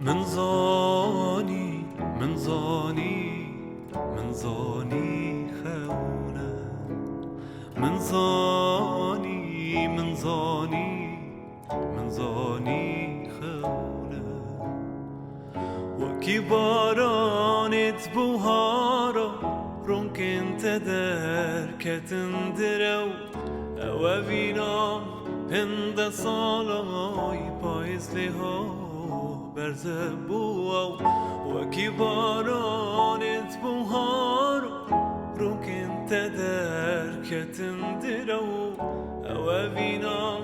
من زانی من زانی من زانی خونه من زانی من زانی من زانی خونه وكي بارانت بوهارا رونك انت دركة درو اوابينام هند صالاي بايز لها برزبو وكي بارانت بوهارا رونك انت دركة درو اوابينام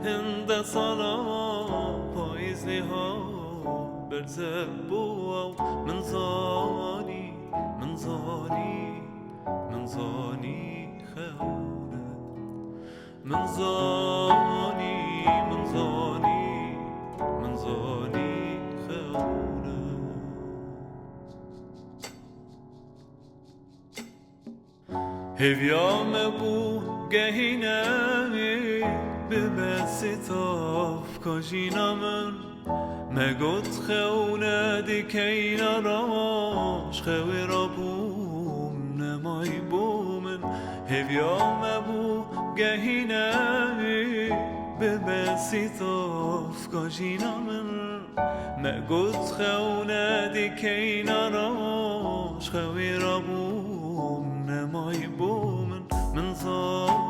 هند صالاي بايز لها برزبو من زاني من زاني من زاني خونه من زاني من زاني من زاني خونه هفيام بو گهینه ببستاف کاجینا من مگوت خونه دیکینا راش خوی را بوم نمای بومن هفیام بو گهینه ببستاف کاجینا من مگوت خونه دیکینا راش خوی را بوم نمای بومن من زار